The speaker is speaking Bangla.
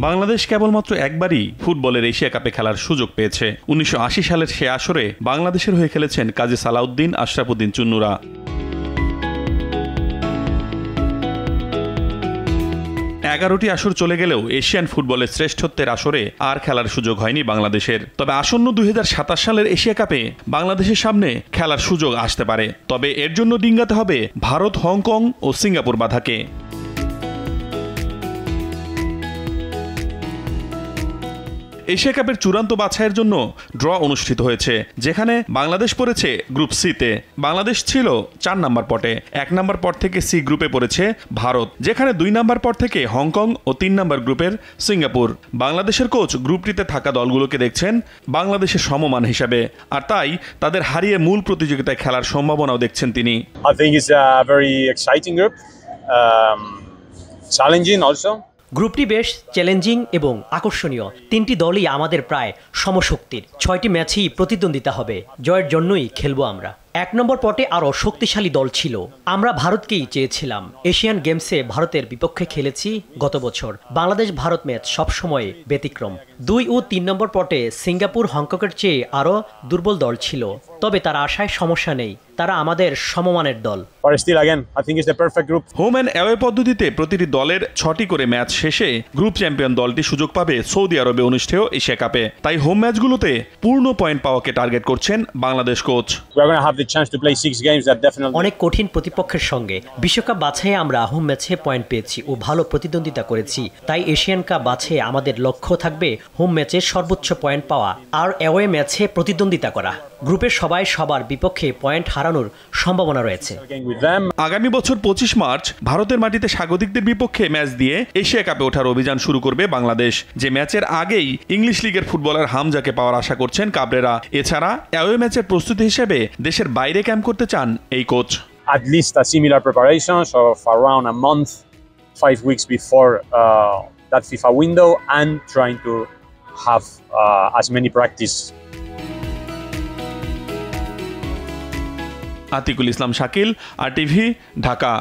বাংলাদেশ কেবলমাত্র একবারই ফুটবলের এশিয়া কাপে খেলার সুযোগ পেয়েছে। ১৯৮০ সালের সে আসরে বাংলাদেশের হয়ে খেলেছেন কাজী সালাউদ্দিন, আশরাফুদ্দিন চুন্নুরা। এগারোটি আসর চলে গেলেও এশিয়ান ফুটবলের শ্রেষ্ঠত্বের আসরে আর খেলার সুযোগ হয়নি বাংলাদেশের। তবে আসন্ন ২০২৭ সালের এশিয়া কাপে বাংলাদেশের সামনে খেলার সুযোগ আসতে পারে। তবে এর জন্য ডিঙ্গাতে হবে ভারত, হংকং ও সিঙ্গাপুর বাধাকে। এশিয়া কাপের চূড়ান্ত বাছাইয়ের জন্য ড্র অনুষ্ঠিত হয়েছে, যেখানে বাংলাদেশ পড়েছে গ্রুপ সিতে। বাংলাদেশ ছিল ৪ নম্বর পটে। ১ নম্বর পট থেকে সি গ্রুপে পড়েছে ভারত, যেখানে ২ নম্বর পট থেকে হংকং ও ৩ নম্বর গ্রুপের সিঙ্গাপুর। বাংলাদেশের কোচ গ্রুপটিতে থাকা দলগুলোকে দেখছেন বাংলাদেশের সমমান হিসাবে, আর তাই তাদের হারিয়ে মূল প্রতিযোগিতায় খেলার সম্ভাবনাও দেখছেন তিনি। I think it's a very exciting group, challenging also. গ্রুপটি বেশ চ্যালেঞ্জিং এবং আকর্ষণীয়। ৩টি দলই আমাদের প্রায় সমশক্তির। ৬টি ম্যাচেই প্রতিদ্বন্দ্বিতা হবে। জয়ের জন্যই খেলবো আমরা। ১ নম্বর পটে আরও শক্তিশালী দল ছিল। আমরা ভারতকেই চেয়েছিলাম। এশিয়ান গেমসে ভারতের বিপক্ষে খেলেছি গত বছর। বাংলাদেশ ভারত ম্যাচ সবসময় ব্যতিক্রম। ২ ও ৩ নম্বর পটে সিঙ্গাপুর হংকংয়ের চেয়ে আরও দুর্বল দল ছিল, তবে তার আশায় সমস্যা নেই। তারা আমাদের সমমানের দল। হোম অ্যান্ড অ্যাওয়ে পদ্ধতিতে প্রতিটি দলের ৬টি করে ম্যাচ শেষে গ্রুপ চ্যাম্পিয়ন দলটি সুযোগ পাবে সৌদি আরবে অনুষ্ঠেয় এশিয়া কাপে। তাই হোম ম্যাচগুলোতে পূর্ণ পয়েন্ট পাওয়াকে টার্গেট করছেন বাংলাদেশ কোচ। অনেক কঠিন প্রতিপক্ষের সঙ্গে বিশ্বকাপ বাছাইয়ে আমরা হোম ম্যাচে পয়েন্ট পেয়েছি ও ভালো প্রতিদ্বন্দ্বিতা করেছি। তাই এশিয়ান কাপ বাছাইয়ে আমাদের লক্ষ্য থাকবে হোম ম্যাচে সর্বোচ্চ পয়েন্ট পাওয়া আর অ্যাওয়ে ম্যাচে প্রতিদ্বন্দ্বিতা করা। গ্রুপের সবাই সবার বিপক্ষে পয়েন্ট হারানোর সম্ভাবনা রয়েছে। আগামী বছর ২৫ মার্চ ভারতের মাটিতে স্বাগতিকদের বিপক্ষে ম্যাচ দিয়ে এশিয়া কাপে ওঠার অভিযান শুরু করবে বাংলাদেশ, যে ম্যাচের আগেই ইংলিশ লিগের ফুটবলার হামজাকে পাওয়ার আশা করছেন কাবরেরা। এছাড়া অ্যাওয়ে ম্যাচের প্রস্তুতি হিসেবে দেশের বাইরে ক্যাম্প করতে চান এই coach. At least a similar preparations of around a month, 5 weeks before that FIFA window, and trying to have as many practice. Atiqul Islam Shakil, RTV, Dhaka.